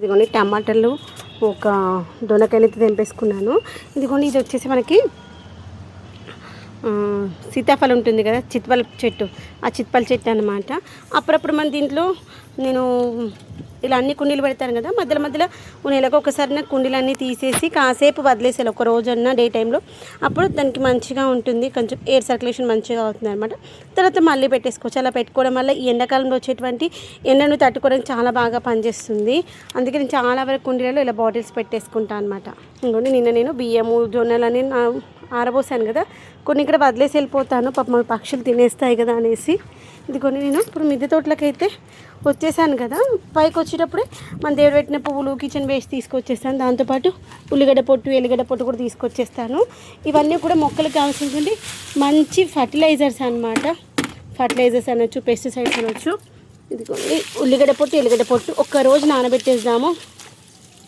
ఇదిగోండి టమాటాలు, ఒక దొండకాయలు అయితే తెంపేసుకున్నాను. ఇదిగోండి ఇది వచ్చేసి మనకి సీతాఫలం ఉంటుంది కదా, చిత్పల చెట్టు, ఆ చిత్పల చెట్టు అనమాట. అప్పుడప్పుడు మన దీంట్లో నేను ఇలా అన్ని కుండీలు పెడతాను కదా, మధ్యలో మధ్యలో నెలకు ఒకసారి కుండీలు అన్నీ తీసేసి కాసేపు వదిలేసాను, ఒక రోజన్నా డే టైంలో. అప్పుడు దానికి మంచిగా ఉంటుంది, కొంచెం ఎయిర్ సర్క్యులేషన్ మంచిగా అవుతుంది అనమాట. తర్వాత మళ్ళీ పెట్టేసుకోవచ్చు. అలా పెట్టుకోవడం వల్ల ఈ ఎండాకాలంలో వచ్చేటువంటి ఎండను తట్టుకోవడానికి చాలా బాగా పనిచేస్తుంది. అందుకే నేను చాలా వరకు కుండీలలో ఇలా బాటిల్స్ పెట్టేసుకుంటాను అనమాట. ఇంకోండి నిన్న నేను బియ్యము, జొన్నలని ఆరబోసాను కదా, కొన్ని ఇక్కడ వదిలేసి వెళ్ళిపోతాను, పాపం పక్షులు తినేస్తాయి కదా అనేసి. ఇదిగోండి నేను ఇప్పుడు మిద్దె తోటలకైతే వచ్చేసాను కదా, పైకి వచ్చేటప్పుడే మన దేవుడు పెట్టిన పువ్వులు, కిచెన్ వేస్ట్ తీసుకొచ్చేస్తాను. దాంతోపాటు ఉల్లిగడ్డ పొట్టు, ఎల్లిగడ్డ పొట్టు కూడా తీసుకొచ్చేస్తాను. ఇవన్నీ కూడా మొక్కలకు కావాల్సినటువంటి మంచి ఫర్టిలైజర్స్ అనమాట. ఫర్టిలైజర్స్ అనొచ్చు, పెస్టిసైడ్స్ అనొచ్చు. ఇదిగోండి ఉల్లిగడ్డ పొట్టు, ఎల్లిగడ్డ పొట్టు ఒక్కరోజు నానబెట్టేద్దాము,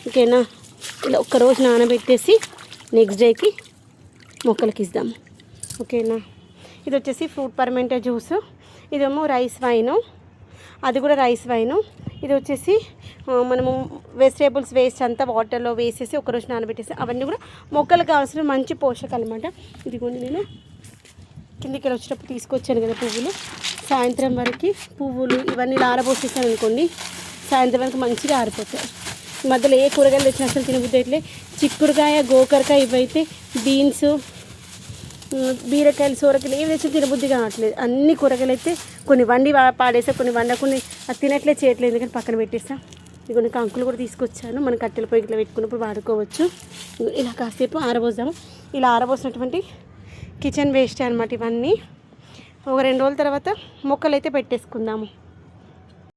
ఓకేనా. ఇలా ఒక్కరోజు నానబెట్టేసి నెక్స్ట్ డేకి మొక్కలకి ఇద్దాము, ఓకేనా. ఇది వచ్చేసి ఫ్రూట్ పర్మెంటో జ్యూసు, ఇదేమో రైస్ వైను, అది కూడా రైస్ వైను. ఇది వచ్చేసి మనము వెజిటేబుల్స్ వేస్ట్ అంతా వాటర్లో వేసేసి ఒకరోజు నానబెట్టేసి అవన్నీ కూడా మొక్కలకు కావాల్సిన మంచి పోషకాలు అనమాట. ఇదిగోండి నేను కిందికి వచ్చేటప్పుడు తీసుకొచ్చాను కదా పువ్వులు, సాయంత్రం వరకు పువ్వులు ఇవన్నీ ఆరబోసేసాను అనుకోండి, సాయంత్రం వరకు మంచిగా ఆరిపోతాయి. మధ్యలో ఏ కూరగాయలు తెచ్చినా అసలు తినబుద్ధి అయితే చిక్కుడుకాయ, గోకరకాయ, ఇవైతే బీన్స్, బీరకాయలు, సోరకాయలు ఏవి తెచ్చి తినబుద్ధి కావట్లేదు. అన్ని కూరగాయలు అయితే కొన్ని వండి పాడేసా, కొన్ని వండకుండా అది తినట్లే చేయట్లేదు, ఎందుకంటే పక్కన పెట్టేసా. కొన్ని కంకులు కూడా తీసుకొచ్చాను, మనం కట్టెల పొయ్యి ఇట్లా పెట్టుకున్నప్పుడు వాడుకోవచ్చు. ఇలా కాసేపు ఆరబోసాము. ఇలా ఆరబోసినటువంటి కిచెన్ వేస్ట్ అనమాట ఇవన్నీ. ఒక 2 రోజుల తర్వాత మొక్కలు అయితే పెట్టేసుకుందాము.